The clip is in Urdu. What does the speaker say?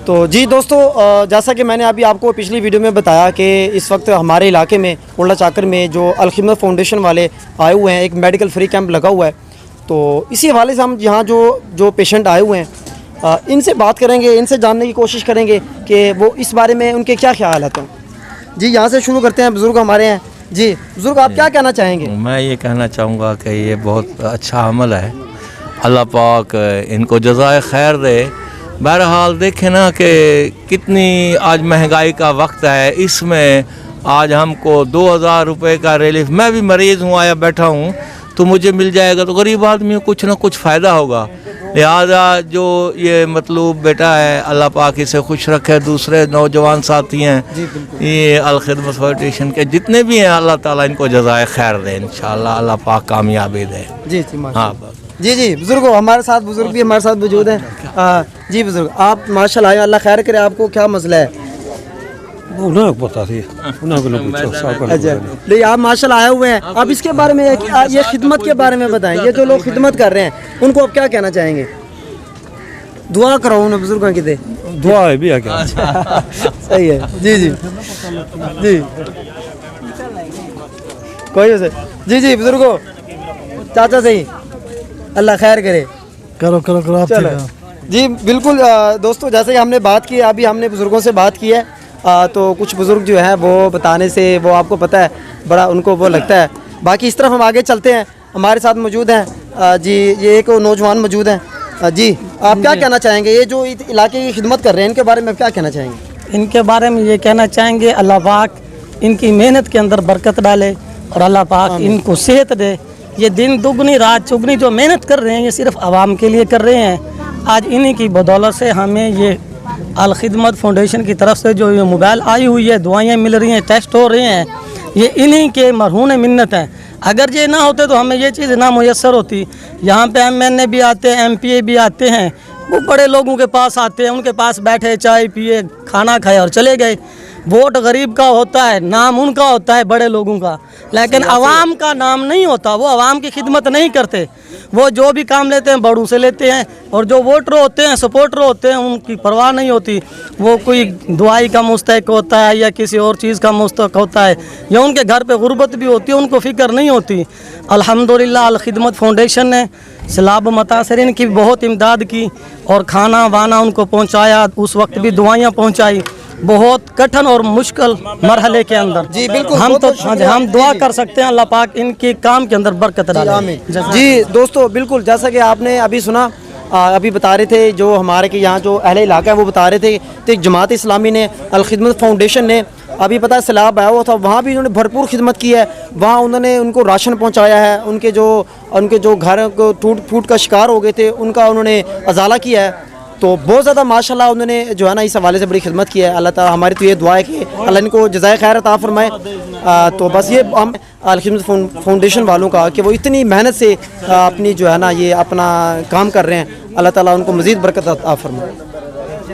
تو جی دوستو، جیسا کہ میں نے ابھی آپ کو پچھلی ویڈیو میں بتایا کہ اس وقت ہمارے علاقے میں اولڈا چاکر میں جو الخدمت فاؤنڈیشن والے آئے ہوئے ہیں، ایک میڈیکل فری کیمپ لگا ہوا ہے. تو اسی حوالے سے ہم یہاں جو پیشنٹ آئے ہوئے ہیں ان سے بات کریں گے، ان سے جاننے کی کوشش کریں گے کہ وہ اس بارے میں ان کے کیا خیالات ہیں. جی یہاں سے شروع کرتے ہیں، بزرگ ہمارے ہیں. جی بزرگ، آپ کیا کہنا چاہیں گے؟ میں یہ کہنا چاہوں گا کہ یہ بہت اچھا عمل ہے. اللہ پاک ان کو جزائے خیر دے. بہرحال دیکھیں نا کہ کتنی آج مہنگائی کا وقت ہے، اس میں آج ہم کو 2000 روپے کا ریلیف، میں بھی مریض ہوں، آیا بیٹھا ہوں تو مجھے مل جائے گا تو غریب آدمی کو کچھ نہ کچھ فائدہ ہوگا. لہذا جو یہ مطلوب بیٹا ہے، اللہ پاک اسے خوش رکھے. دوسرے نوجوان ساتھی ہیں یہ الخدمت فاؤنڈیشن کے جتنے بھی ہیں، اللہ تعالیٰ ان کو جزائے خیر دے انشاءاللہ. اللہ پاک کامیابی دے. جی ہاں جی بزرگوں، ہمارے ساتھ بزرگ بھی ہمارے ساتھ موجود ہیں. جی بزرگ، آپ ماشاء اللہ اللہ خیر کرے، آپ کو کیا مسئلہ ہے؟ انہیں کو پتا تھی، انہیں کو نہ پوچھو. نہیں، آپ ماشاء اللہ آئے ہوئے ہیں، آپ اس کے بارے میں یہ خدمت کے بارے میں بتائیں. یہ جو لوگ خدمت کر رہے ہیں ان کو آپ کیا کہنا چاہیں گے؟ دعا کراؤ انہیں بزرگوں کی دے. دعا ہے بھی آگے. صحیح ہے. جی کوئی سے. جی بزرگوں، چاچا صحیح، اللہ خیر کرے. کرو چلو جی بالکل. دوستو، جیسے کہ ہم نے بات کی، ابھی ہم نے بزرگوں سے بات کی ہے، تو کچھ بزرگ جو ہیں وہ بتانے سے وہ آپ کو پتہ ہے بڑا ان کو وہ لگتا ہے. باقی اس طرف ہم آگے چلتے ہیں. ہمارے ساتھ موجود ہیں جی یہ ایک نوجوان موجود ہیں. جی آپ کیا کہنا چاہیں گے؟ یہ جو علاقے کی خدمت کر رہے ہیں ان کے بارے میں کیا کہنا چاہیں گے؟ ان کے بارے میں یہ کہنا چاہیں گے اللہ پاک ان کی محنت کے اندر برکت ڈالے اور اللہ پاک ان کو صحت دے. یہ دن دگنی رات چگنی جو محنت کر رہے ہیں یہ صرف عوام کے لیے کر رہے ہیں. آج انہی کی بدولت سے ہمیں یہ الخدمت فاؤنڈیشن کی طرف سے جو یہ موبائل آئی ہوئی ہے، دوائیں مل رہی ہیں، ٹیسٹ ہو رہے ہیں، یہ انہی کے مرہون منت ہیں. اگر یہ نہ ہوتے تو ہمیں یہ چیز نہ میسر ہوتی. یہاں پہ MNA بھی آتے ہیں، MPA بھی آتے ہیں، وہ بڑے لوگوں کے پاس آتے ہیں، ان کے پاس بیٹھے چائے پیے کھانا کھائے اور چلے گئے. ووٹ غریب کا ہوتا ہے، نام ان کا ہوتا ہے بڑے لوگوں کا، لیکن عوام کا نام نہیں ہوتا. وہ عوام کی خدمت نہیں کرتے. وہ جو بھی کام لیتے ہیں بڑوں سے لیتے ہیں، اور جو ووٹر ہوتے ہیں، سپورٹر ہوتے ہیں، ان کی پرواہ نہیں ہوتی. وہ کوئی دعائی کا مستحق ہوتا ہے یا کسی اور چیز کا مستحق ہوتا ہے، یا ان کے گھر پہ غربت بھی ہوتی ہے، ان کو فکر نہیں ہوتی. الحمدللہ الخدمت فاؤنڈیشن نے سیلاب متاثرین کی بہت امداد کی اور کھانا وانا ان کو پہنچایا. اس وقت بھی دوائیاں پہنچائی بہت کٹھن اور مشکل مرحلے کے اندر. جی بالکل، ہم دعا کر سکتے ہیں اللہ پاک ان کے کام کے اندر برکت ڈالے. جی دوستو بالکل، جیسا کہ آپ نے ابھی سنا، ابھی بتا رہے تھے جو ہمارے کے یہاں جو اہل علاقہ ہے وہ بتا رہے تھے کہ جماعت اسلامی نے الخدمت فاؤنڈیشن نے ابھی پتہ سیلاب آیا ہوا تھا، وہاں بھی انہوں نے بھرپور خدمت کی ہے. وہاں انہوں نے ان کو راشن پہنچایا ہے. ان کے جو گھر کو ٹوٹ پھوٹ کا شکار ہو گئے تھے ان کا انہوں نے ازالہ کیا ہے. تو بہت زیادہ ماشاءاللہ انہوں نے جو ہے نا اس حوالے سے بڑی خدمت کی ہے. اللہ تعالیٰ ہماری تو یہ دعا ہے کہ اللہ ان کو جزائے خیر عطا فرمائے. تو بس یہ ہم الخدمت فاؤنڈیشن والوں کا کہ وہ اتنی محنت سے اپنی جو ہے نا یہ اپنا کام کر رہے ہیں. اللہ تعالیٰ ان کو مزید برکت عطا فرمائے.